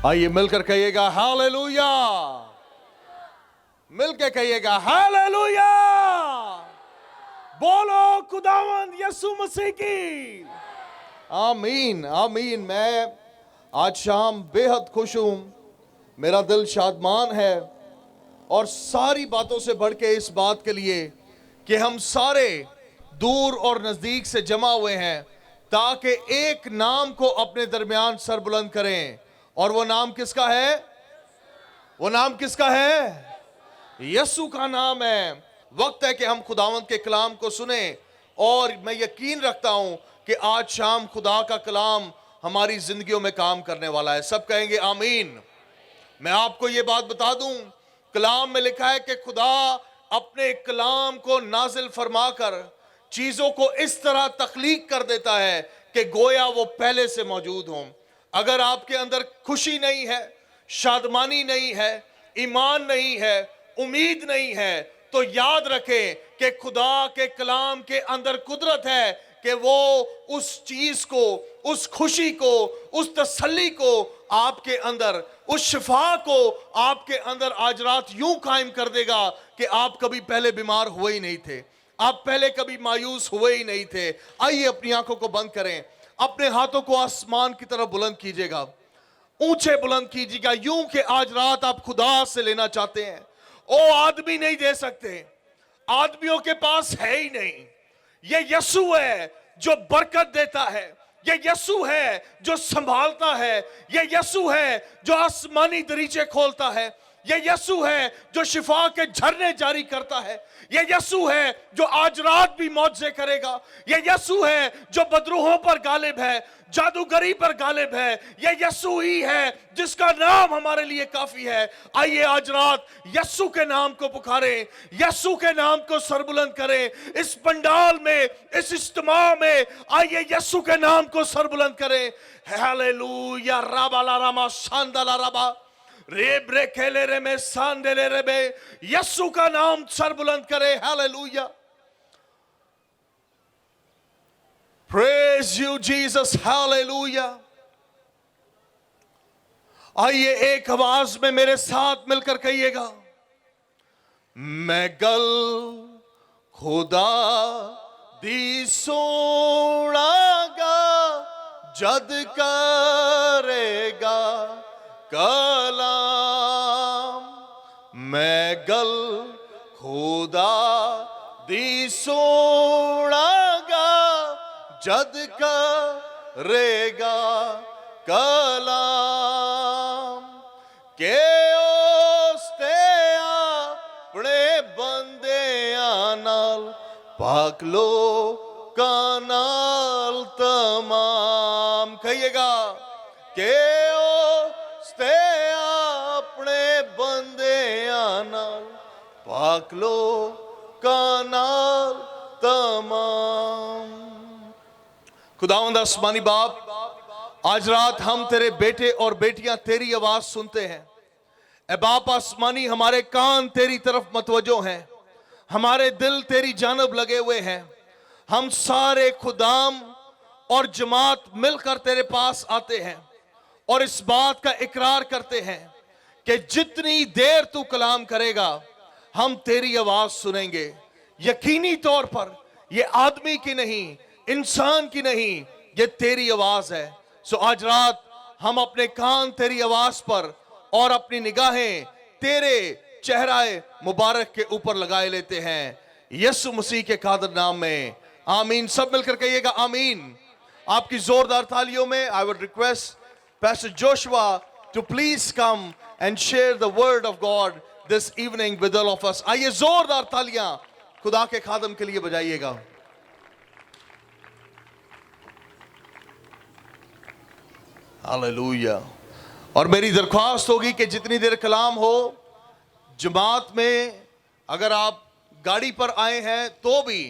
आइए मिलकर कहिएगा हालेलुया, मिलकर कहिएगा हालेलुया। बोलो खुदावंद यीशु मसीह की आमीन आमीन। मैं आज शाम बेहद खुश हूं, मेरा दिल शादमान है और सारी बातों से बढ़ के इस बात के लिए कि हम सारे दूर और नजदीक से जमा हुए हैं ताकि एक नाम को अपने दरमियान सरबुलंद करें। और वो नाम किसका है? वो नाम किसका है? यीशु का नाम है। वक्त है कि हम खुदावंद के कलाम को सुने और मैं यकीन रखता हूं कि आज शाम खुदा का कलाम हमारी जिंदगियों में काम करने वाला है। सब कहेंगे आमीन। मैं आपको ये बात बता दूं, कलाम में लिखा है कि खुदा अपने कलाम को नाजिल फरमाकर चीजों को इस तरह तख्लीक कर देता है कि गोया वो पहले से मौजूद हों। अगर आपके अंदर खुशी नहीं है, शादमानी नहीं है, ईमान नहीं है, उम्मीद नहीं है, तो याद रखें कि खुदा के कलाम के अंदर कुदरत है कि वो उस चीज को, उस खुशी को, उस तसल्ली को आपके अंदर, उस शिफा को आपके अंदर आज रात यूं कायम कर देगा कि आप कभी पहले बीमार हुए ही नहीं थे, आप पहले कभी मायूस हुए ही नहीं थे। आइए अपनी आंखों को बंद करें, अपने हाथों को आसमान की तरफ बुलंद कीजिएगा, ऊंचे बुलंद कीजिएगा, यूं कि आज रात आप खुदा से लेना चाहते हैं। ओ आदमी नहीं दे सकते, आदमियों के पास है ही नहीं। ये यीशु है जो बरकत देता है, ये यीशु है जो संभालता है, ये यीशु है जो आसमानी दरीचे खोलता है, ये यीशु है जो शिफा के झरने जारी करता है, ये यीशु है जो आज रात भी मौजज़े करेगा, ये यीशु है जो बदरूहों पर गालिब है, जादूगरी पर गालिब है, ये यीशु ही है जिसका नाम हमारे लिए काफी है। आइए आज रात यीशु के नाम को पुकारें, यीशु के नाम को सरबुलंद करें। इस पंडाल में, इस इज्तिमा में आइए यीशु के नाम को सरबुलंद करें। हालेलुया। राबा ला रामा शांदा ला राबा रे ब्रे खेले रे में सांदे ले रे बे। यीशु का नाम सरबुलंद करें। Hallelujah. Praise you Jesus, hallelujah। आइए एक आवाज में मेरे साथ मिलकर कहिएगा, मैं गल खुदा दी सोनागा जद करेगा कलाम। मैं गल खुदा दी सोनागा जद करेगा कलाम के उसते अपने बंदे नाल पाक लो कानाल तमाम। कहिएगा के उसते अपने बंदे नाल पाक लो कानाल तमाम। खुदावंद आसमानी बाप, आज रात हम तेरे बेटे और बेटियां तेरी आवाज सुनते हैं। ए बाप आसमानी, हमारे कान तेरी तरफ मतवजो हैं, हमारे दिल तेरी जानब लगे हुए हैं। हम सारे खुदाम और जमात मिलकर तेरे पास आते हैं और इस बात का इकरार करते हैं कि जितनी देर तू कलाम करेगा हम तेरी आवाज सुनेंगे। यकीनी तौर पर ये आदमी की नहीं, इंसान की नहीं, ये तेरी आवाज है। सो आज रात हम अपने कान तेरी आवाज पर और अपनी निगाहें तेरे चेहराए मुबारक के ऊपर लगाए लेते हैं, यीशु मसीह के कादर नाम में। आमीन। सब मिलकर कहिएगा आमीन। आपकी जोरदार तालियों में I would request Pastor Joshua to please come and share the word of God this evening with all of us. आइए जोरदार तालियां खुदा के खादम के लिए बजाइएगा। हालेलुया। और मेरी दरख्वास्त होगी कि जितनी देर कलाम हो, जमात में अगर आप गाड़ी पर आए हैं तो भी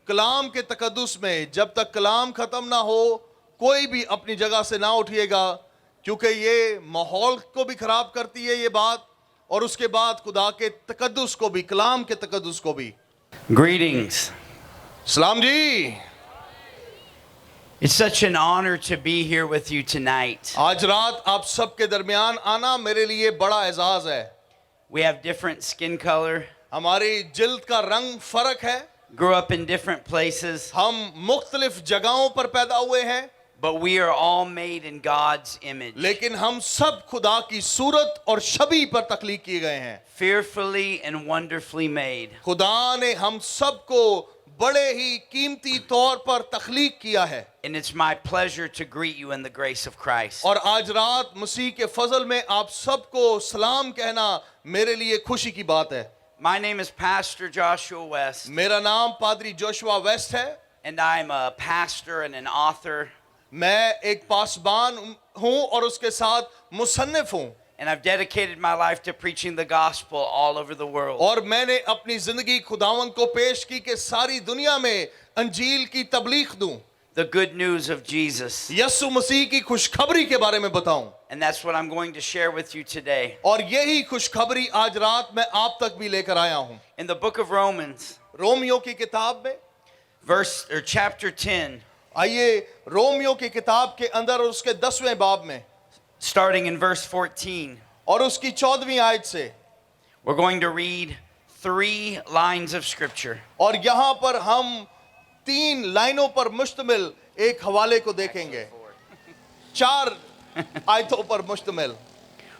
कलाम के तकद्दुस में जब तक कलाम खत्म ना हो कोई भी अपनी जगह से ना उठिएगा, क्योंकि ये माहौल को भी खराब करती है ये बात, और उसके बाद खुदा के तकद्दुस को भी, कलाम के तकद्दुस को भी। Greetings. सलाम जी। It's such an honor to be here with you tonight. आज रात आप सबके दरमियान आना मेरे लिए बड़ा एजाज है. We have different skin color, हमारी जिल्द का रंग फर्क है. grew up in different places, हम मुख्तलिफ जगहों पर पैदा हुए हैं, but we are all made in God's image, लेकिन हम सब खुदा की सूरत और छवि पर तख्लीक किए गए हैं. fearfully and wonderfully made. खुदा ने हम सबको बड़े ही कीमती तौर पर तख्लीक किया है. And it's my pleasure to greet you in the grace of Christ. और आज रात मसीह के फजल में आप सबको सलाम कहना मेरे लिए खुशी की बात है. My name is Pastor Joshua West, मेरा नाम पादरी जोशुआ वेस्ट है. and I'm a pastor and an author, मैं एक पासबान हूँ और उसके साथ मुसन्निफ हूँ. and I've dedicated my life to preaching the gospel all over the world. और मैंने अपनी जिंदगी खुदावंद को पेश की कि सारी दुनिया में अंजील की तबलीग दूं. The good news of Jesus. यीशु मसीह की खुशखबरी के बारे में बताऊं. And that's what I'm going to share with you today. और यही खुशखबरी आज रात मैं आप तक भी लेकर आया हूं. In the book of Romans, Romeo की किताब में chapter 10, आइए रोमियो की किताब के अंदर और उसके 10वें बाब में starting in verse 14, और उसकी 14वीं आयत से, we're going to read 3 lines of scripture. और यहाँ पर हम 3 लाइनों पर मुश्तमिल एक हवाले को देखेंगे. 4 आयतों पर मुश्तमिल.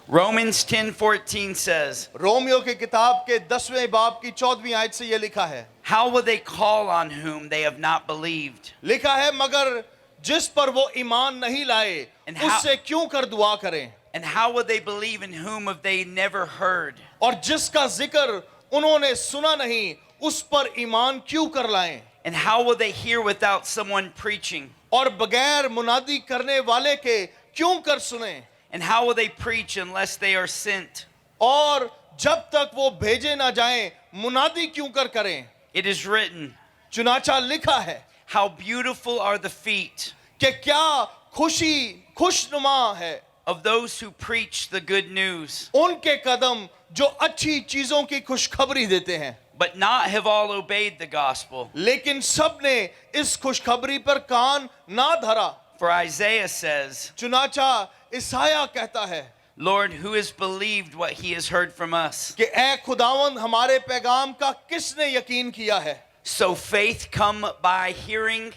Romans 10:14 says, रोमियो की किताब के 10वें बाब की 14वीं आयत से यह लिखा है. how will they call on whom they have not believed? लिखा है मगर जिस पर वो ईमान नहीं लाए And how- उससे क्यों कर दुआ करें. And how will they believe in whom have they never heard? और जिसका जिक्र उन्होंने सुना नहीं उस पर ईमान क्यों कर लाएं. And how will they hear without someone preaching? और बगैर मुनादी करने वाले के क्यों कर सुने. And how will they preach unless they are sent? और जब तक वो भेजे ना जाएं मुनादी क्यों कर करें. It is written, चुनाचा लिखा है how beautiful are the feet कि क्या खुशनुमा है of those who preach the good news, उनके कदम जो अच्छी चीजों की खुशखबरी देते हैं. but not have all obeyed the gospel. लेकिन सब ने इस खुशखबरी पर कान ना धरा. For Isaiah says, चुनाचा ईसाया कहता है Lord, who has believed what he has heard from us? कि ऐ खुदावंद हमारे पैगाम का किसने यकीन किया है. So faith come by hearing,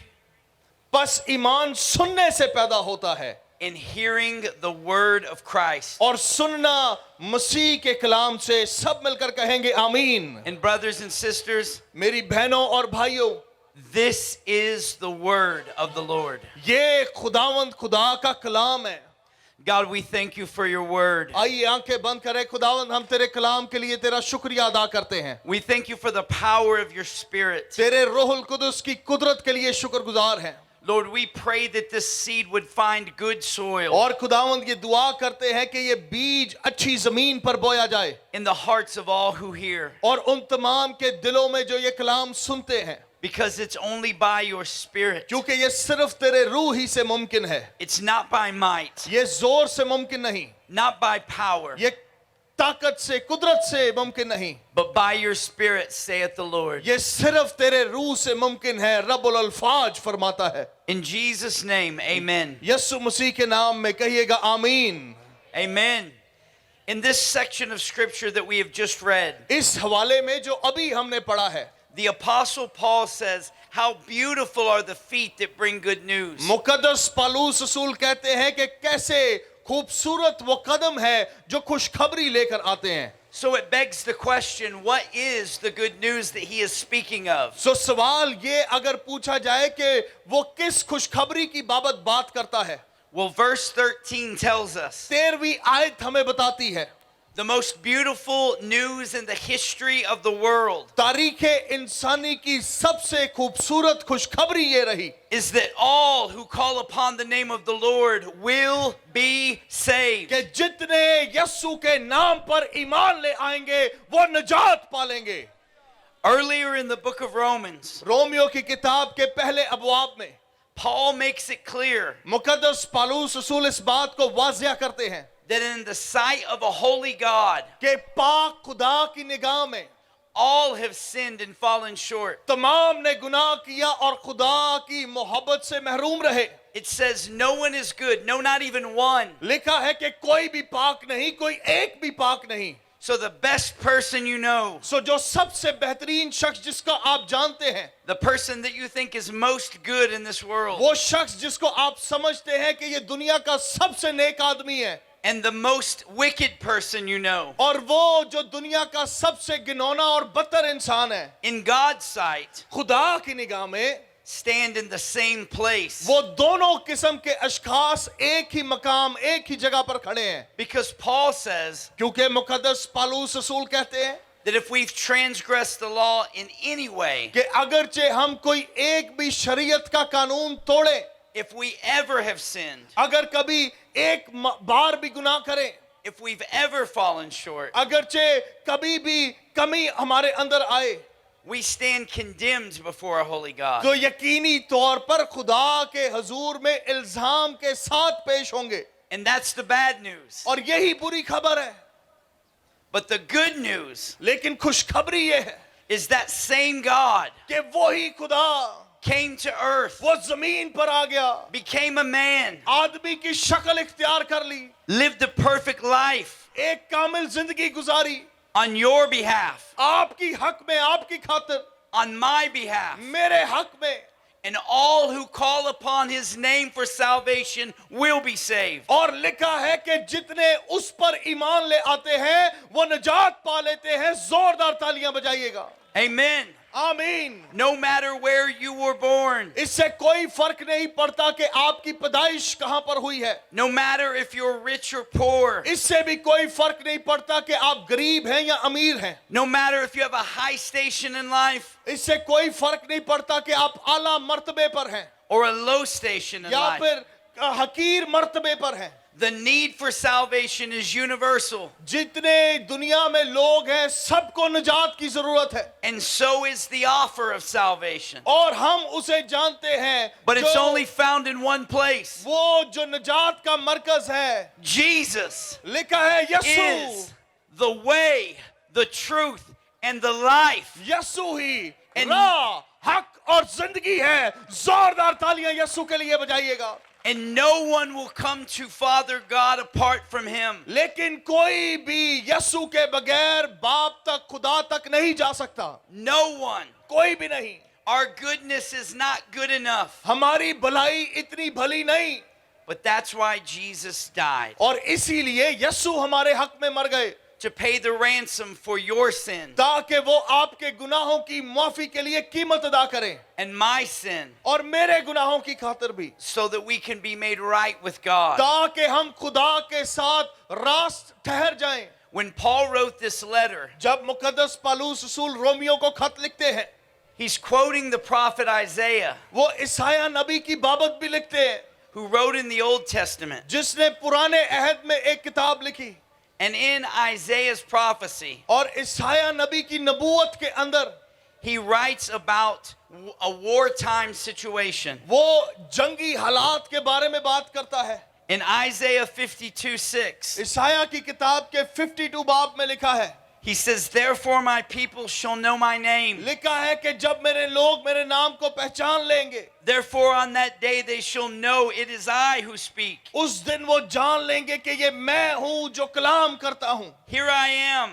बस ईमान सुनने से पैदा होता है and hearing the word of Christ. और सुनना मसीह के कलाम से. सब मिलकर कहेंगे आमीन. And brothers and sisters, मेरी बहनों और भाइयों, this is the word of the Lord. ये खुदावंद खुदा का कलाम है. God, we thank you for your word. आइए आंखें बंद करें. खुदावंद हम तेरे कलाम के लिए तेरा शुक्रिया अदा करते हैं. We thank you for the power of your spirit. तेरे रोहुल कुदस की कुदरत के लिए शुक्रगुजार हैं. Lord, we pray that this seed would find good soil और खुदावंद ये दुआ करते हैं कि ये बीज अच्छी जमीन पर बोया जाए in the hearts of all who hear, और उन तमाम के दिलों में जो ये कलाम सुनते हैं. because it's only by your spirit. क्योंकि ये सिर्फ तेरे रूह ही से मुमकिन है. It's not by might, ये जोर से मुमकिन नहीं, not by power, ये ताकत से कुदरत से मुमकिन नहीं, but by your spirit, saith the Lord. ये सिर्फ तेरे रूह से मुमकिन है. रब्बुल अल्फाज फरमाता है. In Jesus' name, amen. यीशु मसीह के नाम में कहिएगा आमीन. Amen. In this section of scripture that we have just read, इस हवाले में जो अभी हमने पढ़ा है, the apostle Paul says, how beautiful are the feet that bring good news. मुकद्दस Paulus रसूल कहते हैं कि कैसे खूबसूरत वो कदम है जो खुशखबरी लेकर आते हैं. So it begs the question, what is the good news that he is speaking of? सो सवाल ये अगर पूछा जाए कि वो किस खुशखबरी की बाबत बात करता है. Well, verse 13 tells us 13वीं आयत हमें बताती है the most beautiful news in the history of the world तारीख़ इंसानी की सबसे खूबसूरत खुशखबरी ये रही is that all who call upon the name of the Lord will be saved. कि जितने यीशु के नाम पर ईमान ले आएंगे वो निजात पालेंगे. Earlier in the book of Romans, Romeo की किताब के पहले अबवाब में Paul makes it clear मुकद्दस Paulus रसूल इस बात को वाज़िया करते हैं that in the sight of a holy God, कि पाक खुदा की निगाह में all have sinned and fallen short. तमाम ने गुनाह किया और खुदा की मोहब्बत से महरूम रहे. It says no one is good, no, not even one. लिखा है कि कोई भी पाक नहीं, कोई एक भी पाक नहीं. So the best person you know, सो जो सबसे बेहतरीन शख्स जिसको आप जानते हैं, the person that you think is most good in this world, वो शख्स जिसको आप समझते हैं कि ये दुनिया का सबसे नेक आदमी है, and the most wicked person you know, और वो जो दुनिया का सबसे घिनौना और बदतर इंसान है, in God's sight, खुदा की निगाह में stand in the same place. वो दोनों किस्म के अशखास एक ही मकाम, एक ही जगह पर खड़े हैं. Because Paul says क्योंकि मुकद्दस पालूस रसूल कहते हैं that if we've transgressed the law in any way, कि अगरचे हम कोई एक भी शरीयत का कानून तोड़े, if we ever have sinned, अगर कभी एक बार भी गुनाह करें, if we've ever fallen short, अगरचे कभी भी कमी हमारे अंदर आए, we stand condemned before a holy God. तो यकीनी तौर पर खुदा के हजूर में इल्जाम के साथ पेश होंगे. And that's the bad news. और यही बुरी खबर है. But the good news लेकिन खुशखबरी ये है is that same God कि वही खुदा came to earth, वो जमीन पर आ गया, became a man, आदमी की शक्ल इख्तियार कर ली, lived a perfect life एक कामिल जिंदगी गुजारी, on your behalf, आपकी हक में, आपकी खातिर, on my behalf. मेरे हक में. And all who call upon his name for salvation will be saved. और लिखा है कि जितने उस पर ईमान ले आते हैं वो निजात पा लेते हैं. जोरदार तालियां बजाइएगा. Amen. आमीन. No matter where you were born, इससे कोई फर्क नहीं पड़ता कि आपकी पैदाइश कहां पर हुई है. no matter if you're rich or poor, इससे भी कोई फर्क नहीं पड़ता कि आप गरीब हैं या अमीर हैं. no matter if you have a high station in life इससे कोई फर्क नहीं पड़ता कि आप आला मर्तबे पर हैं or a low station in या life. फिर हकीर मर्तबे पर हैं. The need for salvation is universal. जितने दुनिया में लोग हैं सबको निजात की जरूरत है. And so is the offer of salvation. और हम उसे जानते हैं. But it's जो only found in one place. वो जो निजात का मरकज है, Jesus लिखा है यसू. is the way, the truth, and the life. Yesu he And- राह, हक और जिंदगी है. जोरदार तालियां यसू के लिए बजाइएगा. And no one will come to Father God apart from him. लेकिन कोई भी यसू के बगैर बाप तक, खुदा तक नहीं जा सकता. No one. कोई भी नहीं. Our goodness is not good enough. हमारी भलाई इतनी भली नहीं. But that's why Jesus died. और इसीलिए यसू हमारे हक में मर गए, To pay the ransom for your sin ताकि वो आपके गुनाहों की माफी के लिए कीमत अदा करें and my sin, और मेरे गुनाहों की खातिर भी, so that we can be made right with God. ताकि हम खुदा के साथ रास्त ठहर जाएं. When Paul wrote this letter, जब मुकद्दस पालूस रसूल रोमियो को खत लिखते हैं, he's quoting the prophet Isaiah, वो ईसाया नबी की बाबत भी लिखते हैं, who wrote in the Old Testament. जिसने पुराने अहद में एक किताब लिखी. And in Isaiah's prophecy, और ईसाया नबी की नबूवत के अंदर he writes about a wartime situation. वो जंगी हालात के बारे में बात करता है. In Isaiah 52:6, ईसाया की किताब के 52 बाब में लिखा है, he says, "Therefore my people shall know my name. लिखा है कि जब मेरे लोग मेरे नाम को पहचान लेंगे, Therefore on that day they shall know it is I who speak. उस दिन वो जान लेंगे कि ये मैं हूं जो कलाम करता हूं. Here I am.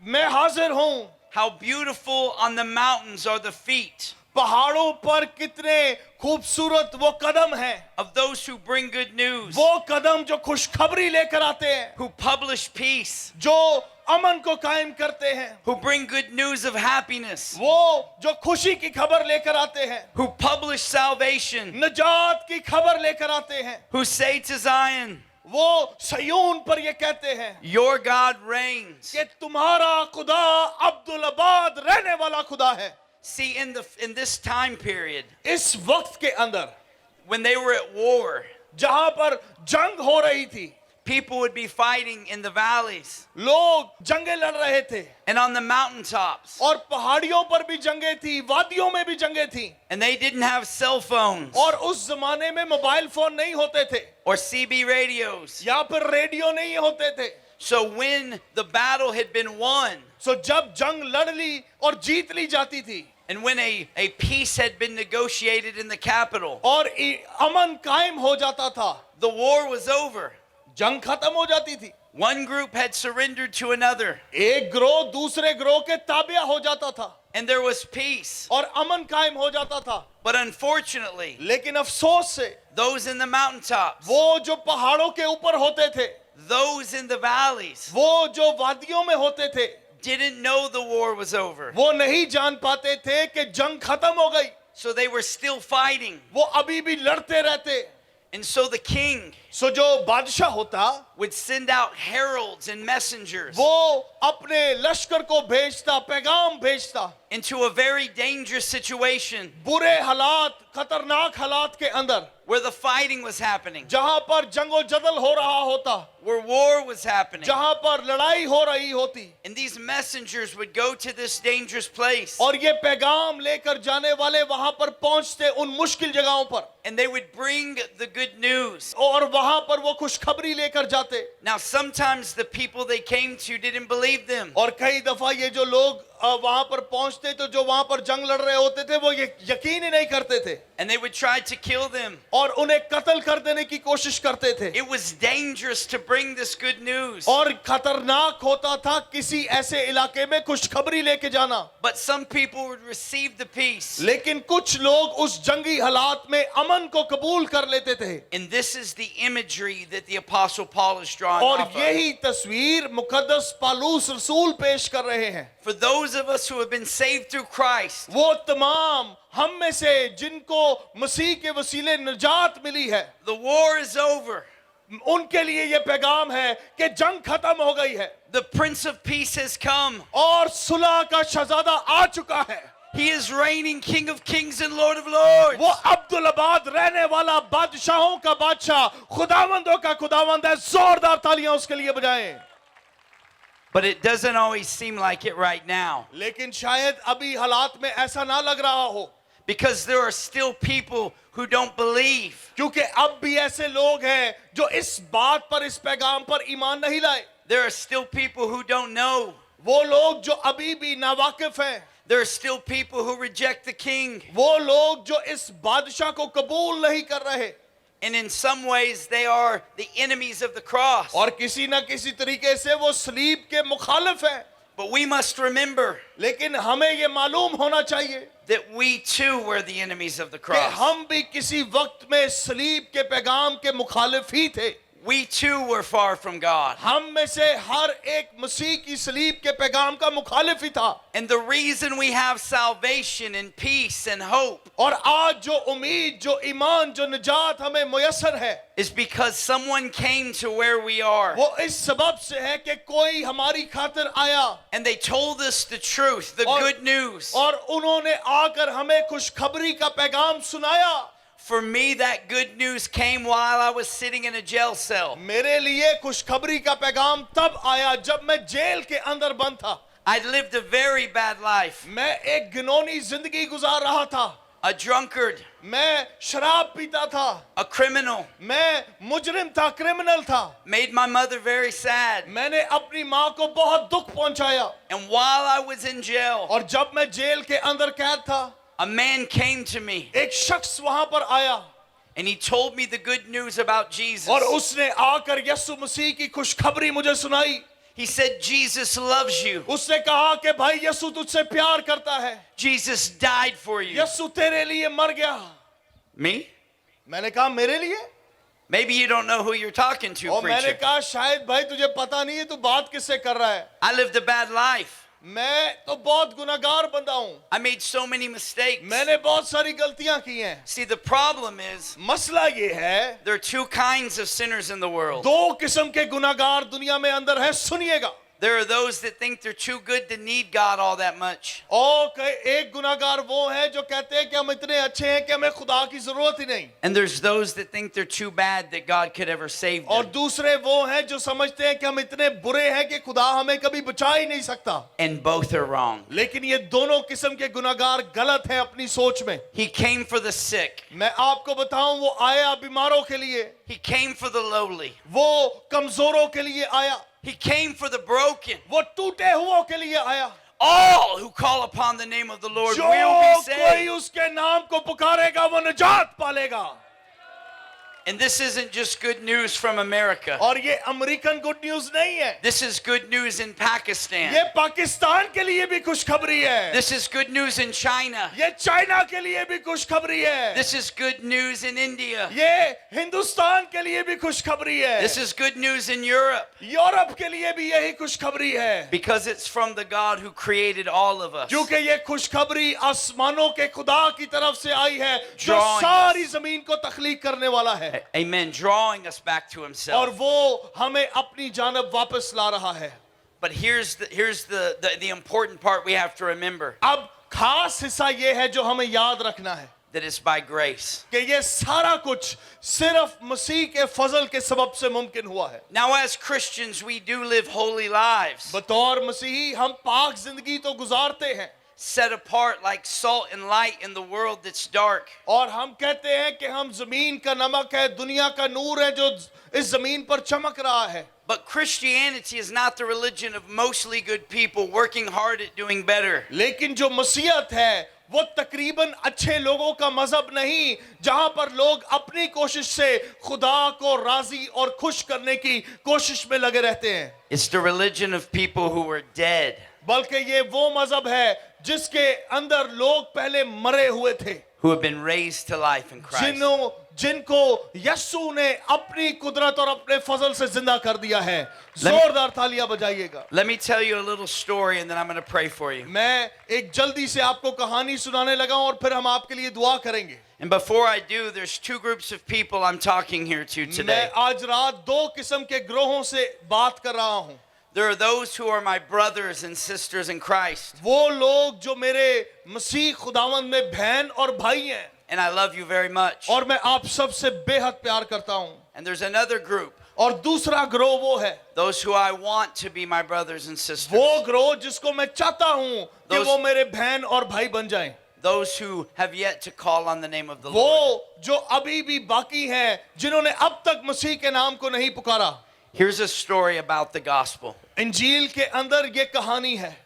मैं हाजिर हूं. How beautiful on the mountains are the feet पहाड़ों पर कितने खूबसूरत वो कदम हैं, of those who bring good news, वो कदम जो खुशखबरी लेकर आते हैं, who publish peace, जो अमन को कायम करते हैं, who bring good news of happiness, वो जो खुशी की खबर लेकर आते हैं, who publish salvation, निजात की खबर लेकर आते हैं, who say to Zion, वो सयून पर ये कहते हैं your God reigns." कि तुम्हारा खुदा अब्दुल आबाद रहने वाला खुदा है. See, in this time period, इस वक्त के अंदर when they were at war, जहां पर जंग हो रही थी, people would be fighting in the valleys लोग जंगें लड़ रहे थे, and on the mountaintops, और पहाड़ियों पर भी जंगें थी, वादियों में भी जंगें थी, and they didn't have cell phones और उस जमाने में मोबाइल फोन नहीं होते थे or CB radios. या फिर रेडियो नहीं होते थे. So when the battle had been won, सो जब जंग लड़ ली और जीत ली जाती थी and when a peace had been negotiated in the capital, और अमन कायम हो जाता था, the war was over. जंग खत्म हो जाती थी, One group had surrendered to another, एक ग्रोह दूसरे ग्रोह के ताबिया हो जाता था and there was peace. और अमन कायम हो जाता था। But unfortunately, लेकिन अफसोस से those in the mountaintops, वो जो पहाड़ों के ऊपर होते थे, those in the valleys, वो जो वादियों में होते थे, didn't know the war was over. वो नहीं जान पाते थे कि जंग खत्म हो गई, So they were still fighting. वो अभी भी लड़ते रहते। And so the king सो जो बादशाह होता would send out heralds and messengers वो अपने लश्कर को भेजता, पैगाम भेजता into a very dangerous situation बुरे हालात, खतरनाक हालात के अंदर, where the fighting was happening, जहां पर जंगो जदल हो रहा होता, where war was happening. जहां पर लड़ाई हो रही होती, And these messengers would go to this dangerous place और ये पैगाम लेकर जाने वाले वहां पर पहुंचते उन मुश्किल जगहों पर, and they would bring the good news. और वहां पर वो खुशखबरी लेकर जाते। Now, sometimes the people they came to didn't believe them. और कई दफा ये जो लोग वहां पर पहुंचते तो जो वहां पर जंग लड़ रहे होते थे वो ये यकीन ही नहीं करते थे And they would try to kill them. और उन्हें कत्ल कर देने की कोशिश करते थे। It was dangerous to bring this good news. और खतरनाक होता था किसी ऐसे इलाके में खुशखबरी लेके जाना। But some people would receive the peace. लेकिन कुछ लोग उस जंगी हालात में अमन को कबूल कर लेते थे। And this is the imagery that the Apostle Paul is drawing और off of. यही तस्वीर मुकद्दस पालूस रसूल पेश कर रहे हैं। For those of us who have been saved through Christ, वो तमाम हम में से जिनको मसीह के वसीले निजात मिली है, the war is over. उनके लिए ये पैगाम है कि जंग खत्म हो गई है The Prince of Peace has come. और सुलह का शहजादा आ चुका है। He is reigning King of Kings and Lord of Lords. वो अब्दुल-अबाद रहने वाला बादशाहों का बादशाह, खुदावंदों का खुदावंद है। जोरदार तालियां उसके लिए बजाएं। But it doesn't always seem like it right now, लेकिन शायद अभी हालात में ऐसा ना लग रहा हो, because there are still people who don't believe. क्योंकि अब भी ऐसे लोग हैं जो इस बात पर, इस पैगाम पर ईमान नहीं लाए। There are still people who don't know. वो लोग जो अभी भी नावाकिफ हैं, There are still people who reject the king. वो लोग जो इस बादशाह को कबूल नहीं कर रहे, And in some ways, they are the enemies of the cross. और किसी ना किसी तरीके से वो सलीब के मुखालिफ हैं। But we must remember लेकिन हमें ये मालूम होना चाहिए that we too were the enemies of the कि cross. हम भी किसी वक्त में सलीब के पैगाम के मुखालिफ ही थे। We too were far from God. हम में से हर एक मसीह की सलीब के पैगाम का मुखालिफ ही था। And the reason we have salvation and peace and hope और आज जो उम्मीद, जो ईमान, जो निजात हमें मुयस्सर है, is because someone came to where we are. वो इस सबब से है कि कोई हमारी खातिर आया And they told us the truth, the और- good news. और उन्होंने आकर हमें खुशखबरी का पैगाम सुनाया। For me, that good news came while I was sitting in a jail cell. मेरे लिए खुशखबरी का पैगाम तब आया जब मैं जेल के अंदर बंद था। I'd lived a very bad life. मैं एक घिनौनी जिंदगी गुजार रहा था। A drunkard, मैं शराब पीता था, a criminal, मैं मुजरिम था, क्रिमिनल था। made my mother very sad. मैंने अपनी माँ को बहुत दुख पहुंचाया। And while I was in jail, और जब मैं जेल के अंदर कैद था, a man came to me एक शख्स वहां पर आया and he told me the good news about Jesus. और उसने आकर यीशु मसीह की खुशखबरी मुझे सुनाई। He said, Jesus loves you. उसने कहा कि भाई यीशु तुझसे प्यार करता है, Jesus died for you. यीशु तेरे लिए मर गया। Me? मैंने कहा मेरे लिए? Maybe you don't know who you're talking to, और मैंने preacher. कहा शायद भाई तुझे पता नहीं है तू बात किससे कर रहा है। I lived a bad life. मैं तो बहुत गुनाहगार बंदा हूँ। I made so many mistakes. मैंने बहुत सारी गलतियां की हैं। See, the problem is मसला ये है, there are two kinds of sinners in the world. दो किस्म के गुनाहगार दुनिया में अंदर है। सुनिएगा, There are those that think they're too good to need God all that much. और एक गुनाहगार वो है जो कहते हैं कि हम इतने अच्छे हैं कि हमें खुदा की जरूरत ही नहीं। And there's those that think they're too bad that God could ever save और them. दूसरे वो हैं जो समझते हैं कि हम इतने बुरे हैं कि खुदा हमें कभी बचा ही नहीं सकता। And both are wrong. लेकिन ये दोनों किस्म के गुनाहगार गलत हैं अपनी सोच में। He came for the sick. मैं आपको बताऊं, वो आया बीमारों के लिए, He came for the lowly. वो कमजोरों के लिए आया, He came for the broken. वो टूटे हुओं के लिए आया। All who call upon the name of the Lord जो will be कोई saved. उसके नाम को पुकारेगा वो निजात पालेगा। And this isn't just good news from America. और ये अमेरिकन गुड न्यूज नहीं है, This is good news in Pakistan. ये पाकिस्तान के लिए भी खुशखबरी है, This is good news in China. ये चाइना के लिए भी खुशखबरी है, This is good news in India. ये हिंदुस्तान के लिए भी खुशखबरी है, This is good news in Europe. Europe के लिए भी यही खुशखबरी है। Because it's from the God who created all of us. क्योंकि ये खुशखबरी आसमानों के खुदा की तरफ से आई है जो Drawing सारी जमीन को तख्लीक करने वाला है, Amen. Drawing us back to और himself. वो हमें अपनी जानब वापस ला रहा है। But here's the important part we have to remember. अब खास हिस्सा ये है जो हमें याद रखना है That it's by grace. कि ये सारा कुछ सिर्फ मसीह के फजल के सबब से मुमकिन हुआ है। Now as Christians we do live holy lives. बतौर मसीही हम पाक जिंदगी तो गुजारते हैं, Set apart like salt and light in the world that's dark. और हम कहते हैं कि हम जमीन का नमक है, दुनिया का नूर है जो इस जमीन पर चमक रहा है। But Christianity is not the religion of mostly good people working hard at doing better. लेकिन जो मसीहत है वो तकरीबन अच्छे लोगों का मजहब नहीं, जहां पर लोग अपनी कोशिश से खुदा को राजी और खुश करने की कोशिश में लगे रहते हैं, It's the religion of people who were dead, बल्कि ये वो मजहब है जिसके अंदर लोग पहले मरे हुए थे, who have been raised to life in Christ. जिनको यस्सु ने अपनी कुदरत और अपने फजल से जिंदा कर दिया है। Let me- जोरदार तालियां बजाइएगा। Let me tell you a little story and then I'm going to pray for you. मैं एक जल्दी से आपको कहानी सुनाने लगा हूं और फिर हम आपके लिए दुआ करेंगे। And before I do, there's two groups of people I'm talking here to today. मैं आज रात दो किस्म के ग्रोहों से बात कर रहा हूं। There are those who are my brothers and sisters in Christ, वो लोग जो मेरे मसीह खुदावंद में बहन और भाई हैं, and I love you very much. और मैं आप सब से बेहद प्यार करता हूं। And there's another group, और दूसरा ग्रोह वो है, those who I want to be my brothers and sisters. वो ग्रोह जिसको मैं चाहता हूं कि Those- वो मेरे बहन और भाई बन जाएं। Those who have yet to call on the name of the Lord. वो जो अभी भी बाकी हैं, जिन्होंने अब तक मसीह के नाम को नहीं पुकारा। Here's a story about the gospel. इंजील के अंदर ये कहानी है,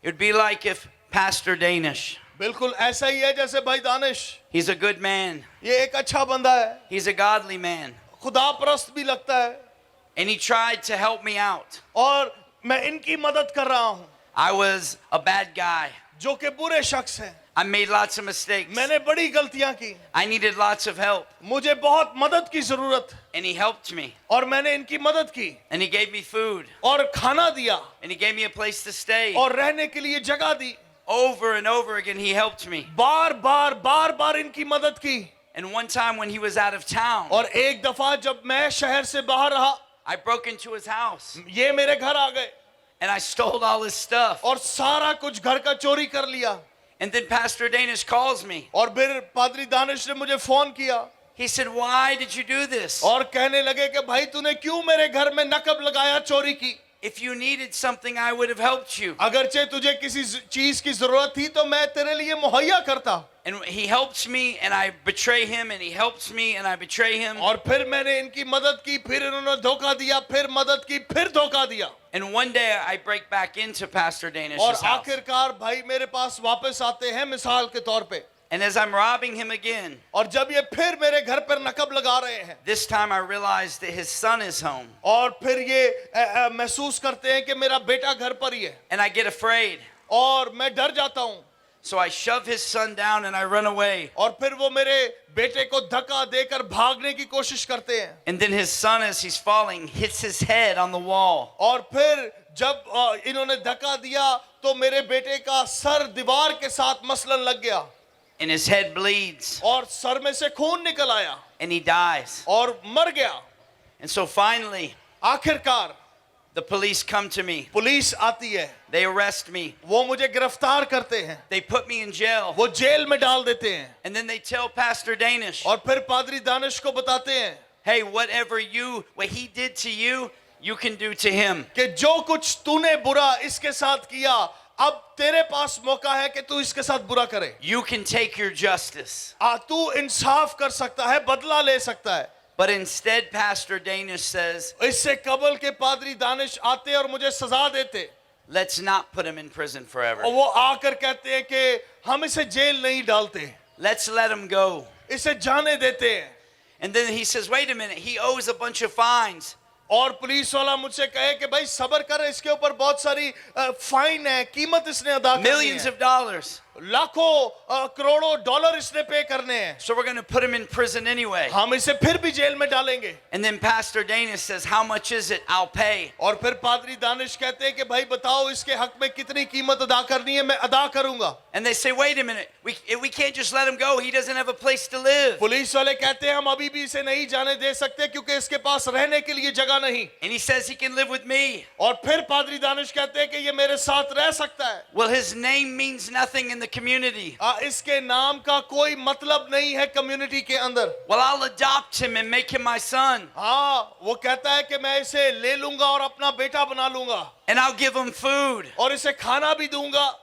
It would be like if Pastor Danish, बिल्कुल ऐसा ही है जैसे भाई Danish, he's a good man, ये एक अच्छा बंदा है, he's a godly man, खुदा परस्त भी लगता है, and he tried to help me out. और मैं इनकी मदद कर रहा हूं, I was a bad guy. जो कि बुरे शख्स हैं। I made lots of mistakes. मैंने बड़ी गलतियां की, I needed lots of help, मुझे बहुत मदद की जरूरत, and he helped me, और मैंने इनकी मदद की and he gave me food, और खाना दिया and he gave me a place to stay. और रहने के लिए जगह दी। Over and over again, he helped me. बार बार इनकी मदद की। And one time when he was out of town, और एक दफा जब मैं शहर से बाहर रहा, I broke into his house, ये मेरे घर आ गए and I stole all his stuff. और सारा कुछ घर का चोरी कर लिया। And then Pastor Danish calls me. और फिर पादरी दानिश ने मुझे फोन किया He said, "Why did you do this? और कहने लगे कि भाई तूने क्यों मेरे घर में नकब लगाया चोरी की? If you needed something, I would have helped you." अगरचे तुझे किसी चीज की जरूरत थी तो मैं तेरे लिए मुहैया करता। And he helps me, and I betray him, and he helps me, and I betray him. और फिर मैंने इनकी मदद की, फिर इन्होंने धोखा दिया, फिर मदद की, फिर धोखा दिया, And one day I break back into Pastor और Danish's house. आखिरकार भाई मेरे पास वापस आते हैं मिसाल के तौर पे। And as I'm robbing him again, और जब ये फिर मेरे घर पर नकब लगा रहे हैं, this time I realized that his son is home. और फिर ये महसूस करते हैं कि मेरा बेटा घर पर ही है, And I get afraid. और मैं डर जाता हूँ, So I shove his son down and I run away. और फिर वो मेरे बेटे को धक्का देकर भागने की कोशिश करते हैं। And then his son, as he's falling, hits his head on the wall. और फिर जब इन्होंने धक्का दिया तो मेरे बेटे का सर दीवार के साथ मसलन लग गया And his head bleeds. और सर में से खून निकल आया And he dies. और मर गया। And so finally, आखिरकार the police come to me. Police आती है, They arrest me. वो मुझे गिरफ्तार करते हैं, They put me in jail. वो जेल में डाल देते हैं, And then they tell Pastor Danish, और फिर पादरी दानिश को बताते हैं "Hey, what he did to you, you can do to him." कि जो कुछ तूने बुरा इसके साथ किया, अब तेरे पास मौका है कि तू इसके साथ बुरा करे। You can take your justice. तू इंसाफ कर सकता है, बदला ले सकता है। But instead, Pastor Danish says, इससे कबल के पादरी दानिश आते और मुझे सजा देते, let's not put him in prison forever. और वो आकर कहते हैं कि हम इसे जेल नहीं डालते, Let's let him go. इसे जाने देते हैं. And then he says, wait a minute, he owes a bunch of fines. और पुलिस वाला मुझसे कहे कि भाई सब्र कर, इसके ऊपर बहुत सारी फाइन है, कीमत इसने अदा करनी Millions है, of dollars. लाखों करोड़ों डॉलर इसने पे करने हैं, So we're going to put him in prison anyway. हम इसे फिर भी जेल में डालेंगे. And then Pastor Danish says, how much is it? I'll pay. और फिर पादरी दानिश कहते हैं कि भाई बताओ इसके हक में कितनी कीमत अदा करनी है, मैं अदा करूंगा. And they say, wait a minute, we can't just let him go. He doesn't have a place to live. Police वाले कहते हैं हम अभी भी इसे नहीं जाने दे सकते क्योंकि इसके पास रहने के लिए जगह नहीं. And he says he can live with me. और फिर पादरी दानिश कहते हैं कि ये मेरे साथ रह सकता है. Well, his name means nothing in the community. इसके नाम का कोई मतलब नहीं है कम्युनिटी के अंदर. Well, I'll adopt him and make him my son. हाँ, वो कहता है कि मैं इसे ले लूंगा और अपना बेटा बना लूंगा, And I'll give him food. और इसे खाना भी दूंगा,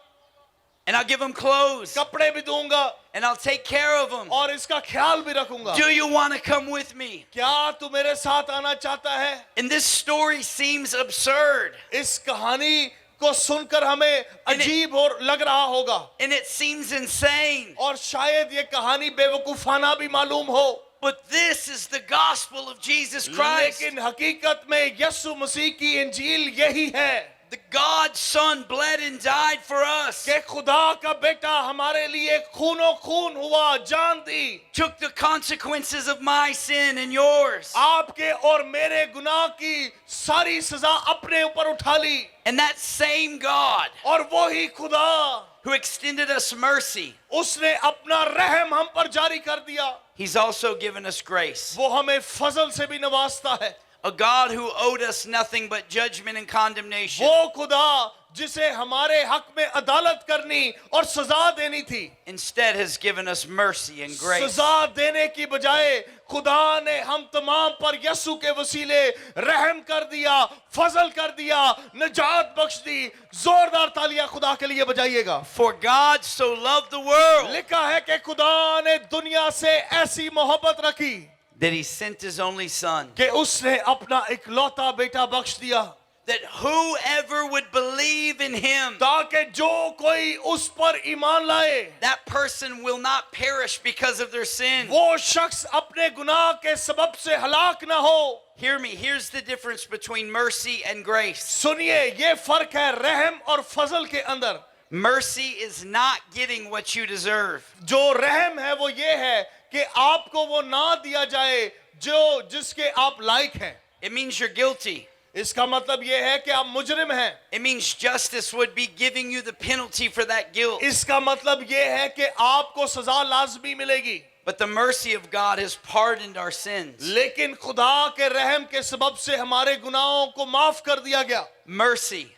And I'll give him clothes. कपड़े भी दूंगा, And I'll take care of him. और इसका ख्याल भी रखूंगा. Do you want to come with me? क्या तू मेरे साथ आना चाहता है? And this story seems absurd. इस कहानी को सुनकर हमें अजीब और लग रहा होगा, And it seems insane. और शायद ये कहानी बेवकूफाना भी मालूम हो, But this is the gospel of Jesus Christ. लेकिन हकीकत में यीशु मसीह की इंजील यही है The God's Son bled and died for us. कि खुदा का बेटा हमारे लिए खूनो खून हुआ, जान दी, Took the consequences of my sin and yours. आपके और मेरे गुनाह की सारी सजा अपने ऊपर उठा ली. And that same God और वो ही खुदा who extended us mercy, उसने अपना रहम हम पर जारी कर दिया, He's also given us grace. वो हमें फजल से भी नवाजता है. A God who owed us nothing but judgment and condemnation, वो खुदा जिसे हमारे हक में अदालत करनी और सजा देनी थी, instead has given us mercy and grace. सजा देने की बजाय खुदा ने हम तमाम पर यीशु के वसीले रहम कर दिया, फजल कर दिया, निजात बख्श दी. जोरदार तालियां खुदा के लिए बजाइएगा. For God so loved the world लिखा है कि खुदा ने दुनिया से ऐसी मोहब्बत रखी that He sent His only Son, कि उसने अपना इकलौता बेटा बख्श दिया, that whoever would believe in Him, ताकि जो कोई उस पर ईमान लाए, that person will not perish because of their sin. वो शख्स अपने गुनाह के सबब से हलाक ना हो. Hear me, here's the difference between mercy and grace. सुनिए, ये फर्क है रहम और फजल के अंदर. Mercy is not getting what you deserve. जो रहम है वो ये है कि आपको वो ना दिया जाए जो जिसके आप लायक हैं. It means you're guilty. इसका मतलब ये है कि आप मुजरिम हैं. It means justice would be giving you the penalty for that guilt. इसका मतलब ये है कि आपको सजा लाजमी मिलेगी. But the mercy of God has pardoned our sins. लेकिन खुदा के रहम के सबब से हमारे गुनाहों को माफ कर दिया गया. Mercy,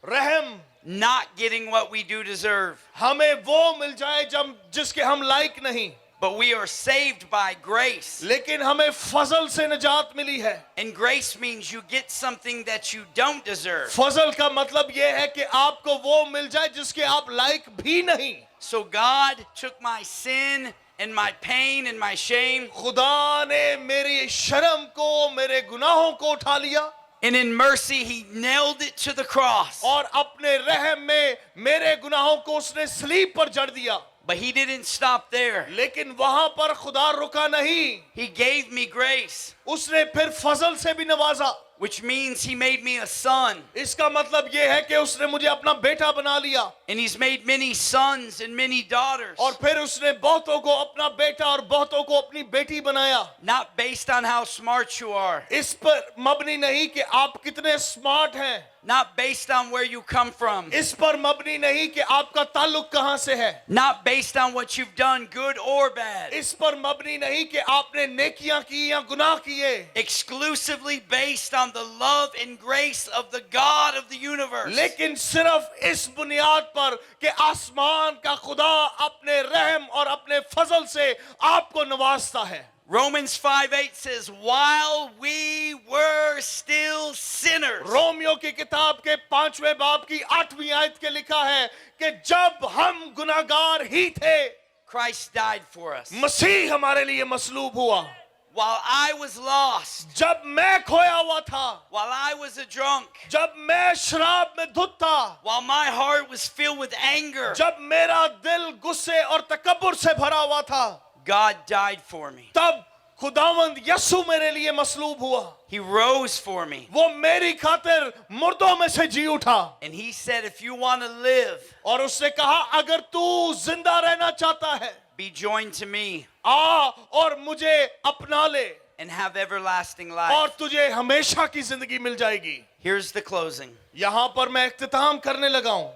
रहम, not getting what we do deserve. हमें वो मिल जाए जब जिसके हम लायक नहीं, But we are saved by grace. लेकिन हमें फजल से निजात मिली है. And grace means you get something that you don't deserve. फजल का मतलब ये है कि आपको वो मिल जाए जिसके आप लायक भी नहीं. So God took my sin and my pain and my shame, खुदा ने मेरी शर्म को, मेरे गुनाहों को उठा लिया, and in mercy He nailed it to the cross. और अपने रहम में मेरे गुनाहों को उसने सलीब पर जड़ दिया. But He didn't stop there. लेकिन वहां पर खुदा रुका नहीं, He gave me grace, उसने फिर फजल से भी नवाजा. which means He made me a son. इसका मतलब ये है कि उसने मुझे अपना बेटा बना लिया, And He's made many sons and many daughters. और फिर उसने बहुतों को अपना बेटा और बहुतों को अपनी बेटी बनाया. Not based on how smart you are. इस पर मबनी नहीं कि आप कितने स्मार्ट हैं, Not based on where you come from. इस पर मबनी नहीं कि आपका ताल्लुक कहां से है, Not based on what you've done, good or bad. इस पर मबनी नहीं कि आपने नेकियां की या गुनाह किए, Exclusively based on the love and grace of the God of the universe. लेकिन सिर्फ इस बुनियाद पर कि आसमान का खुदा अपने रहम और अपने फजल से आपको नवाजता है. Romans 5:8 says, while we were still sinners. Romeo की किताब के 5वें बाब की 8वीं आयत के लिखा है कि जब हम गुनाहगार ही थे, Christ died for us. मसीह हमारे लिए मसलूब हुआ. while I was lost, जब मैं खोया हुआ था, while I was a drunk, जब मैं शराब में धुत था, while my heart was filled with anger, जब मेरा दिल गुस्से और तकब्बुर से भरा हुआ था, God died for me. तब खुदावंद यीशु मेरे लिए मसलूब हुआ. He rose for me. वो मेरी खातिर मुर्दों में से जी उठा. And he said, if you want to live, और उसने कहा अगर तू जिंदा रहना चाहता है, be joined to me आ और मुझे अपना ले and have everlasting और life. तुझे हमेशा की जिंदगी मिल जाएगी. Here's the closing. यहाँ पर मैं इख्तिताम करने लगा हूं.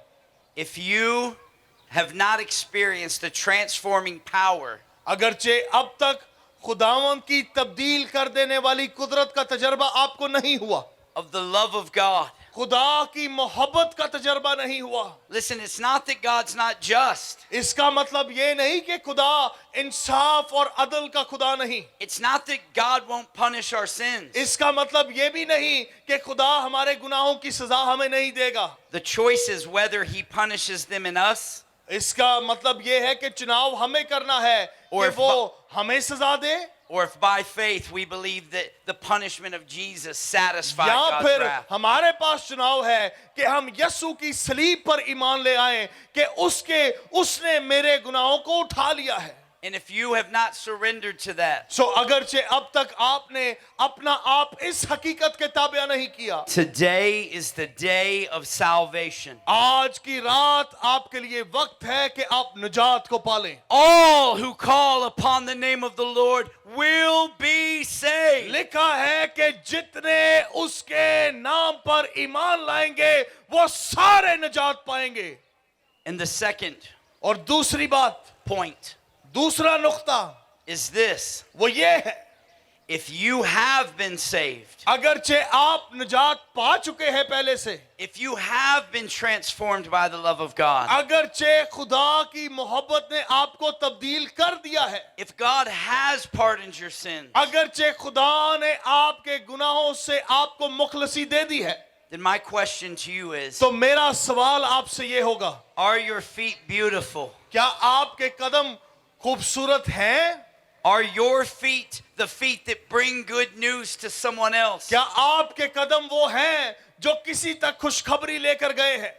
If you have not experienced the transforming power अगरचे अब तक खुदावंद की तब्दील कर देने वाली कुदरत का तजर्बा आपको नहीं हुआ, of the love of God, खुदा की मोहब्बत का तजर्बा नहीं हुआ, listen, it's not that God's not just. इसका मतलब ये नहीं कि खुदा इंसाफ और अदल का खुदा नहीं. It's not that God won't punish our sins. इसका मतलब ये भी नहीं कि खुदा हमारे गुनाहों की सजा हमें नहीं देगा. The choice is whether he punishes them in us इसका मतलब ये है कि चुनाव हमें करना है कि वो हमें सजा दे, or if by faith we believe that the punishment of Jesus satisfied या God's फिर wrath. हमारे पास चुनाव है कि हम यीशु की सलीब पर ईमान ले आए कि उसने मेरे गुनाहों को उठा लिया है. And if you have not surrendered to that, सो अगरचे अब तक आपने अपना आप इस हकीकत के ताबिया नहीं किया, today is the day of salvation. आज की रात आपके लिए वक्त है कि आप निजात को पालें. All who call upon the name of the Lord will be saved. लिखा है कि जितने उसके नाम पर ईमान लाएंगे वो सारे निजात पाएंगे. And the second और दूसरी बात, point दूसरा नुक्ता is this. वो ये है, If you have been saved, अगरचे आप निजात पा चुके हैं पहले से, if you have been transformed by the love of God, अगरचे खुदा की मोहब्बत ने आपको तब्दील कर दिया है, if God has pardoned your sins, अगरचे खुदा ने आपके गुनाहों से आपको मुखलसी दे दी है, then my question to you is, तो मेरा सवाल आपसे ये होगा, are your feet beautiful? क्या आपके कदम खूबसूरत हैं? Are your feet the feet that bring good news to someone else? क्या आपके कदम वो हैं जो किसी तक खुशखबरी लेकर गए हैं?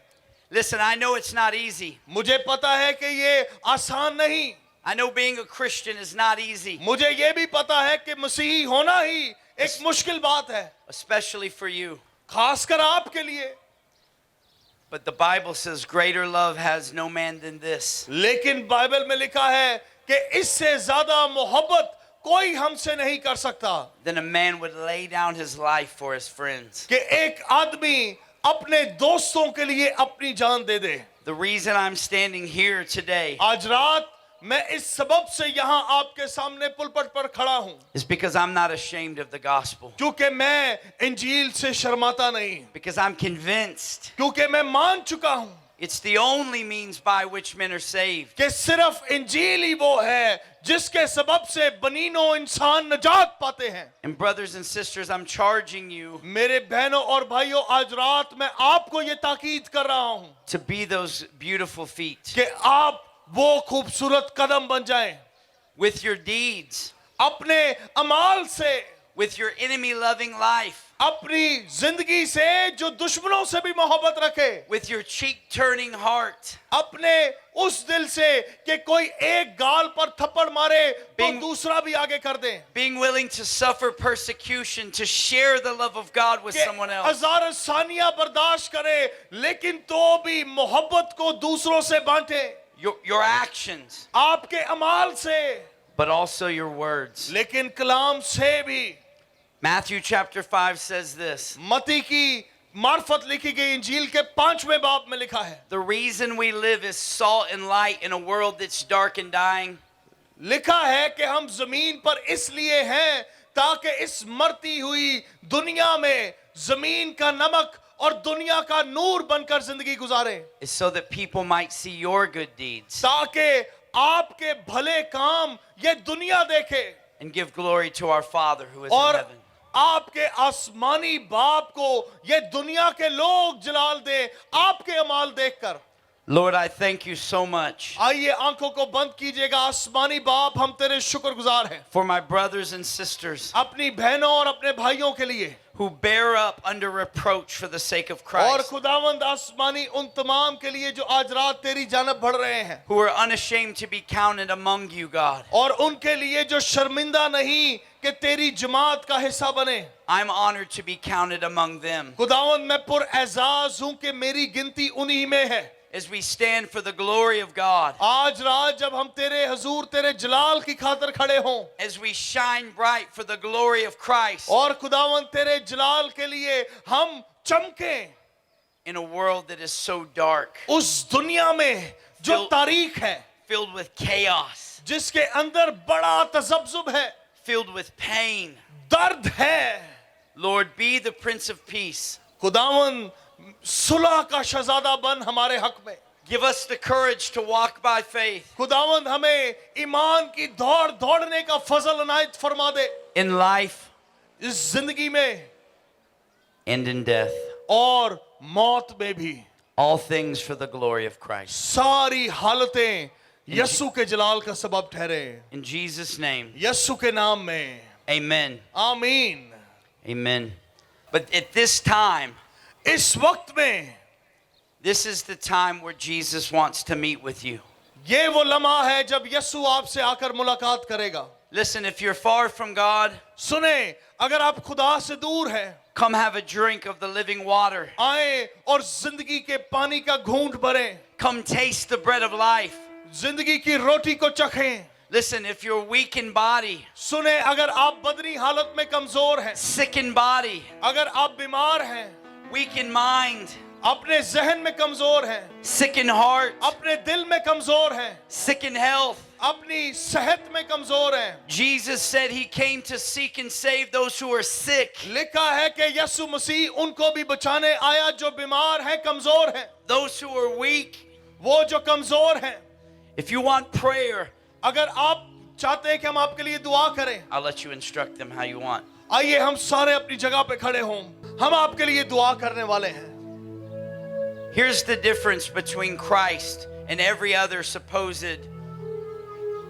Listen, I know it's not easy. मुझे पता है कि ये आसान नहीं, I know being a Christian is not easy, मुझे ये भी पता है कि मसीही होना ही एक मुश्किल बात है, especially for you. खासकर आपके लिए. But the Bible says greater love has no man than this, लेकिन बाइबल में लिखा है कि इससे ज्यादा मोहब्बत कोई हमसे नहीं कर सकता then a man would lay down his life for his friends. कि एक आदमी अपने दोस्तों के लिए अपनी जान दे दे. The reason I'm standing here today आज रात मैं इस सबब से यहाँ आपके सामने पुलपट पर खड़ा हूँ is because I'm not ashamed of the gospel. क्योंकि मैं इंजील से शर्माता नहीं, Because I'm convinced क्योंकि मैं मान चुका हूँ it's the only means by which men are saved. कि सिर्फ इंजील ही वो है जिसके सबब से बनीनो इंसान नजात पाते हैं. And brothers and sisters, I'm charging you मेरे बहनों और भाइयों, आज रात मैं आपको ये ताकीद कर रहा हूँ to be those beautiful feet कि आप वो खूबसूरत कदम बन जाएं, with your deeds, अपने अमाल से, with your enemy loving life, अपनी जिंदगी से जो दुश्मनों से भी मोहब्बत रखे, with your cheek turning heart, अपने उस दिल से कि कोई एक गाल पर थप्पड़ मारे तो Being- दूसरा भी आगे कर दे, being willing to suffer persecution to share the love of God with कि someone else. हजार सानियां बर्दाश्त करे लेकिन तो भी मोहब्बत को दूसरों से बांटे, Your actions, आपके अमाल से, but also your words. लेकिन कलाम से भी. Matthew chapter 5 says this. मती की मार्फत लिखी गई इंजील के 5वें बाब में लिखा है, The reason we live is salt and light in a world that's dark and dying. लिखा है कि हम जमीन पर इसलिए हैं ताकि इस मरती हुई दुनिया में जमीन का नमक और दुनिया का नूर बनकर जिंदगी गुजारें, Is so that people might see your good deeds ताकि आपके भले काम ये दुनिया देखे and give glory to our Father who is in और heaven. आपके आसमानी बाप को ये दुनिया के लोग जलाल दे आपके अमाल देखकर. Lord, I thank you so much आइए आंखों को बंद कीजिएगा। आसमानी बाप, हम तेरे शुक्रगुजार हैं for my brothers and sisters अपनी बहनों और अपने भाइयों के लिए, who bear up under reproach for the sake of और Christ, खुदावंद आसमानी उन तमाम के लिए जो आज रात तेरी जानब बढ़ रहे हैं, who are unashamed to be counted among you, God. और उनके लिए जो शर्मिंदा नहीं कि तेरी जमात का हिस्सा बने। I'm honored to be counted among them खुदावंद मैं पुरएजाज हूं कि मेरी गिनती उन्हीं में है। as we stand for the glory of God, आज रात जब हम तेरे हजूर तेरे जलाल की खातिर खड़े हों, as we shine bright for the glory of Christ और खुदावंद तेरे जलाल के लिए हम चमकें in a world that is so dark, उस दुनिया में जो Fill- तारीख है, filled with chaos, जिसके अंदर बड़ा तजब्जुब है, filled with pain. दर्द है। Lord, be the Prince of Peace. खुदावंद सुलह का शहजादा बन हमारे हक में। Give us the courage to walk by faith खुदावंद हमें ईमान की दौड़ने का फजल अनायत फरमा दे in life इस जिंदगी में and in death. और मौत में भी। All things for the glory of Christ. सारी हालतें यस्सु के जलाल का सबब ठहरे। In Jesus' name, यस्सु के नाम में amen. आमीन। Amen. But at this time, इस वक्त में this is the time where Jesus wants to meet with you. ये वो लम्हा है जब यस्सु आपसे आकर मुलाकात करेगा। Listen, if you're far from God, सुने, अगर आप खुदा से दूर हैं, come have a drink of the living water. आए और जिंदगी के पानी का घूंट भरें, Come taste the bread of life. जिंदगी की रोटी को चखें। Listen, if you're weak in body, सुने, अगर आप बदनी हालत में कमजोर हैं, sick in body, अगर आप बीमार हैं, weak in mind, अपने जहन में कमजोर हैं, sick in heart, अपने दिल में कमजोर हैं, sick in health, अपनी सेहत में कमजोर हैं, Jesus said he came to seek and save those who are sick, लिखा है कि यीशु मसीह उनको भी बचाने आया जो बीमार हैं, कमजोर हैं, those who are weak. वो जो कमजोर हैं। If you want prayer, अगर आप चाहते हैं कि हम आपके लिए दुआ करें, I'll let you instruct them how you want. आइए हम सारे अपनी जगह पे खड़े हों, हम आपके लिए दुआ करने वाले हैं। Here's the difference between Christ and every other supposed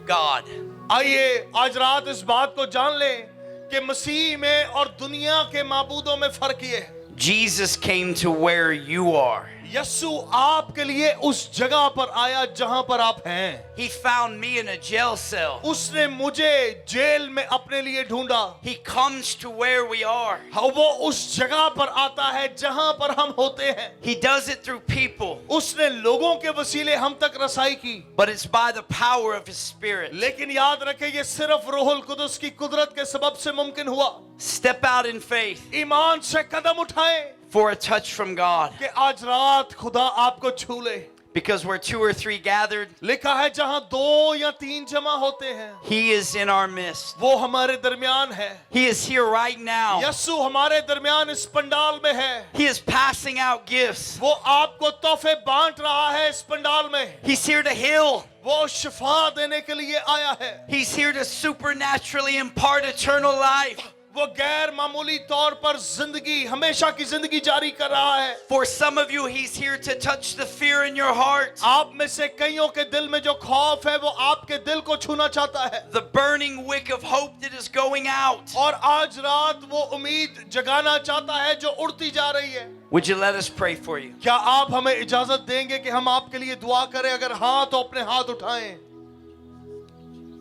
God. आइए आज रात इस बात को जान लें कि मसीह में और दुनिया के माबूदों में फर्क ये है। Jesus came to where you are. Yesu आपके लिए उस जगह पर आया जहां पर आप हैं। He found me in a jail cell. उसने मुझे जेल में अपने लिए ढूंढा। He comes to where we are. हाँ, वो उस जगह पर आता है जहां पर हम होते हैं। He does it through people, उसने लोगों के वसीले हम तक रसाई की, but it's by the power of His Spirit. लेकिन याद रखें ये सिर्फ रूहुल कुदस की कुदरत के सबब से मुमकिन हुआ। Step out in faith ईमान से कदम उठाएं for a touch from God. कि आज रात खुदा आपको छू ले। Because where 2 or 3 gathered, लिखा है जहां 2 या 3 जमा होते हैं, He is in our midst. वो हमारे दरमियान है। He is here right now. Yesu हमारे दरमियान इस पंडाल में है। He is passing out gifts. वो आपको तोहफे बांट रहा है इस पंडाल में। He's here to heal. वो शिफा देने के लिए आया है। He's here to supernaturally impart eternal life. वो गैर मामूली तौर पर जिंदगी, हमेशा की जिंदगी जारी कर रहा है। For some of you, He's here to touch the fear in your heart. आप में से कईयों के दिल में जो खौफ है वो आपके दिल को छूना चाहता है। The burning wick of hope that is going out. और आज रात वो उम्मीद जगाना चाहता है जो उड़ती जा रही है। Would you let us pray for you? क्या आप हमें इजाजत देंगे कि हम आपके लिए दुआ करें? अगर हाँ तो अपने हाथ उठाएं।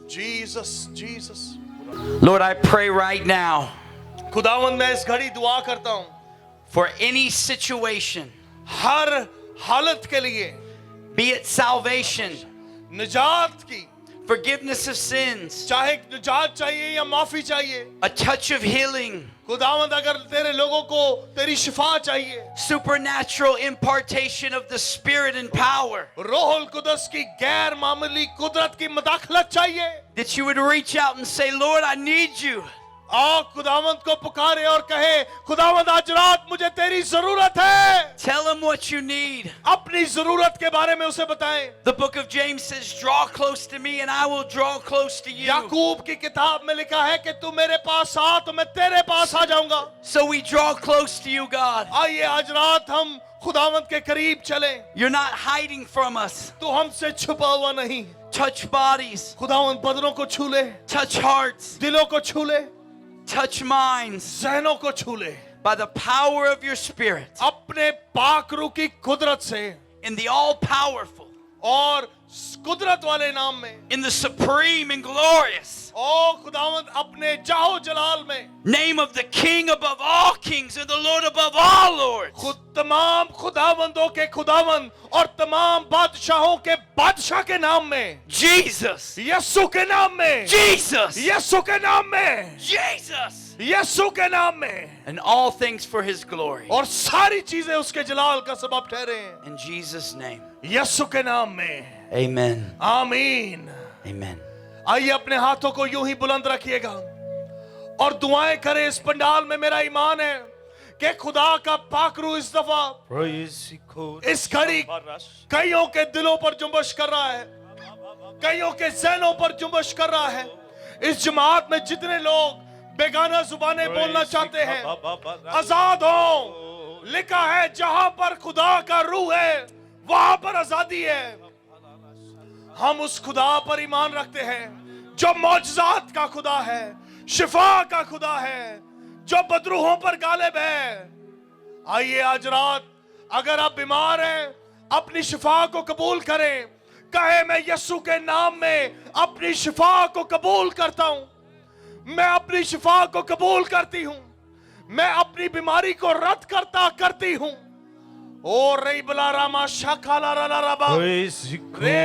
Jesus, Jesus. Lord, I pray right now खुदावंद मैं इस घड़ी दुआ करता हूं for any situation, हर हालत के लिए, be it salvation, निजात की, forgiveness of sins, चाहे निजात चाहिए या माफी चाहिए। a touch of healing, खुदावंद अगर तेरे लोगों को तेरी शिफा चाहिए, supernatural impartation of the Spirit and power, रूहुल कुदस की गैर मामूली कुदरत की मदाखलत चाहिए, that you would reach out and say, Lord, I need you. आओ खुदावंद को पुकारे और कहे, खुदावंद आज रात मुझे तेरी जरूरत है। Tell Him what you need. अपनी जरूरत के बारे में उसे बताएं। The book of James says, draw close to me and I will draw close to you. याकूब की किताब में लिखा है कि तू मेरे पास आ तो मैं तेरे पास आ जाऊंगा। So we draw close to you, God. आइए आज रात हम खुदावंत के करीब चले। You're not hiding from us. तू हमसे छुपा हुआ नहीं। Touch bodies, खुदावंत बदनों को छू ले, touch hearts, दिलों को छू ले, touch minds जहनों को छू ले, by the power of your Spirit अपने पाकरू की कुदरत से, in the all-powerful, और कुदरत वाले नाम में, in the supreme and glorious ओ खुदावंत अपने जाहो जलाल में, name of the King above all kings and the Lord above all lords. खुद तमाम खुदावंदों के खुदावंद और तमाम बादशाहों के बादशाह के नाम में, Jesus, यीशु के नाम में, Jesus, यीशु के नाम में, Jesus, यीशु के नाम में, and all things for his glory. और सारी चीजें उसके जलाल का सबब ठहरे हैं, In Jesus' name, यीशु के नाम में। amen, आमीन। amen. आइए अपने हाथों को यूं ही बुलंद रखिएगा और दुआएं करें। इस पंडाल में मेरा ईमान है कि खुदा का पाकरू इस दफा इस घड़ी कईयों के दिलों पर जुम्बश कर रहा है, कईयों के ज़हनों पर जुम्बश कर रहा है। इस जमात में जितने लोग बेगाना जुबानें बोलना चाहते हैं, आजाद हो। लिखा है जहां पर खुदा का रूह है वहां पर आजादी है। हम उस खुदा पर ईमान रखते हैं जो मौजज़ात का खुदा है, शिफा का खुदा है, जो बदरूहों पर गालिब है। आइए आज रात अगर आप बीमार हैं अपनी शिफा को कबूल करें। कहे मैं यीशु के नाम में अपनी शिफा को कबूल करता हूं, मैं अपनी शिफा को कबूल करती हूं, मैं अपनी बीमारी को रद्द करती हूं। ओ रे बला रामा शाखाला रा राबा रे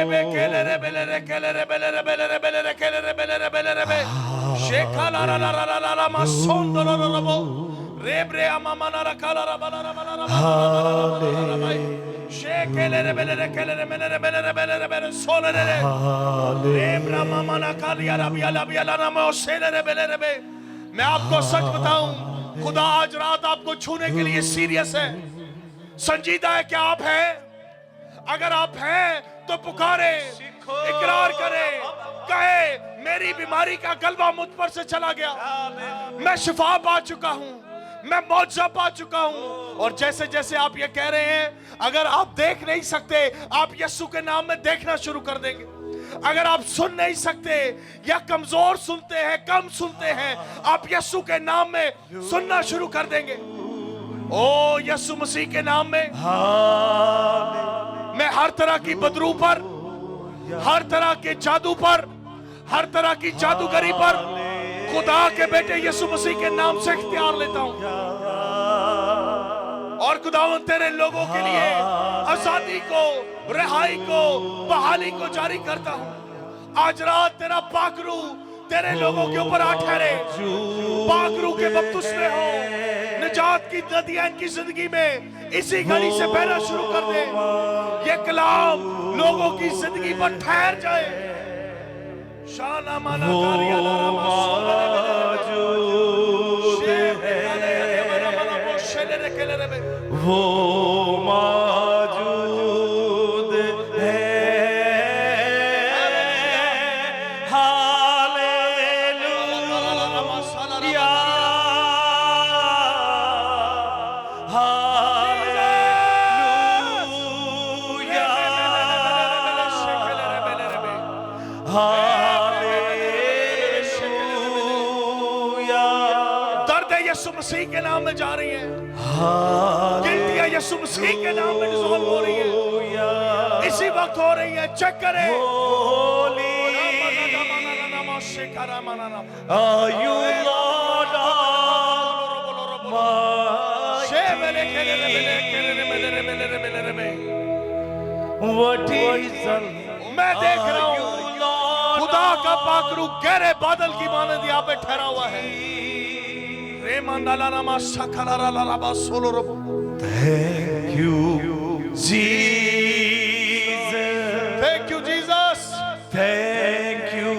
बे केले रे बेले रे केले रे बेले रे बेले रे बेले रे केले रे बेले रे बेले रे बे शेखाला रा रा रा रा रा मा सोंदो रा रा बो रे ब्रे आमा मना रा काला रा बला रा बला रा रा भाई शेकेले रे बेले रे केले रे बेले रे बेले रे बेले रे बेले सोले रे रे ब्रा मामा ना कालिया रा बिया ला ना मो सेले रे बेले रे बे। मैं आपको सच बताऊं, खुदा आज रात आपको छूने के लिए सीरियस है, संजीदा है। क्या आप हैं? अगर आप हैं तो पुकारे, इकरार करें, कहे मेरी बीमारी का गलबा मुझ पर से चला गया, मैं शिफा पा चुका हूं, मैं मौजज़ा पा चुका हूं। और जैसे जैसे आप ये कह रहे हैं, अगर आप देख नहीं सकते आप यीशु के नाम में देखना शुरू कर देंगे। अगर आप सुन नहीं सकते या कमजोर सुनते हैं, कम सुनते हैं, आप यीशु के नाम में सुनना शुरू कर देंगे। ओ यीशु मसीह के नाम में मैं हर तरह की बदरू पर, हर तरह के जादू पर, हर तरह की जादूगरी पर खुदा के बेटे यीशु मसीह के नाम से इख्तियार लेता हूं। और खुदावंद तेरे लोगों के लिए आजादी को, रिहाई को, बहाली को जारी करता हूं। आज रात तेरा पाकरू तेरे लोगों के ऊपर आ ठहरे, पाकरू के बपतिस्मे हो, निजात की नदियां इनकी जिंदगी में इसी घड़ी से बहना शुरू कर दे। ये कलाम लोगों की जिंदगी पर ठहर जाए। शाना माना कारिया लारा वो मौजूद है। Hallelujah, hallelujah, hallelujah. दर्द यीशु मसीह के नाम में जा रही है, गिल्टियां यीशु मसीह के नाम में डिसॉल्व हो रही है, इसी वक्त हो रही है। चेक करें। Are you Lord Almighty? What is मैं देख रहा हूँ खुदा का पाकरू गहरे बादल की मानद यहाँ पे ठहरा हुआ है। Thank you, Jesus. Thank you, Jesus. Thank you,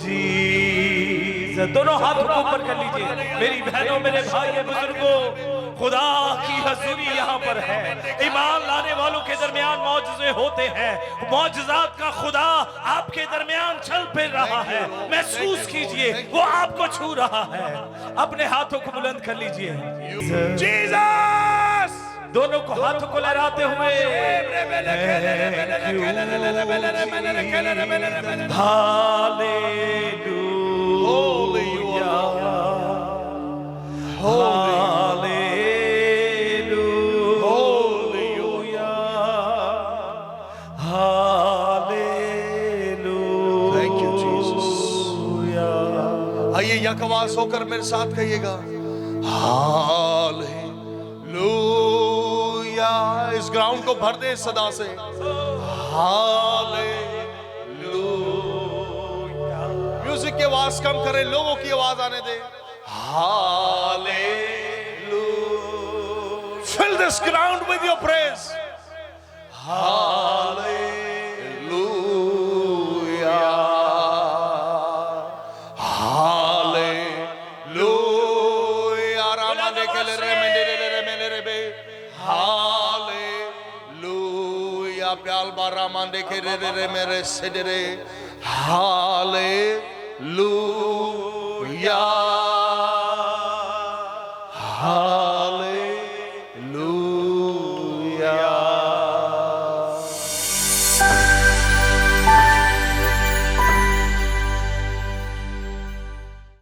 Jesus. दोनों हाथ ऊपर कर लीजिए। मेरी बहनों, मेरे भाई, बुजुर्गों, खुदा की हजूरी यहाँ पर है। ईमान लाने वालों के दरमियान मौजज़े होते हैं। मौजज़ात का खुदा आपके दरमियान चल फिर रहा है। महसूस कीजिए, वो आपको छू रहा है। अपने हाथों को बुलंद कर लीजिए। Jesus. दोनों को हाथों को लहराते हुए Thank you, Jesus. आइए एक आवाज होकर मेरे साथ कहिएगा, हालेलुया। इस ग्राउंड को भर दे सदा से, हालेलुया। म्यूजिक की आवाज कम करें, लोगों की आवाज आने दे, hallelujah. Fill this ground with your praise. Hallelujah, hallelujah. रामाने के ले रे मेरे रे बे, हालेलुया। प्याल बारा मांडे के रे मेरे सिदरे, हालेलुया।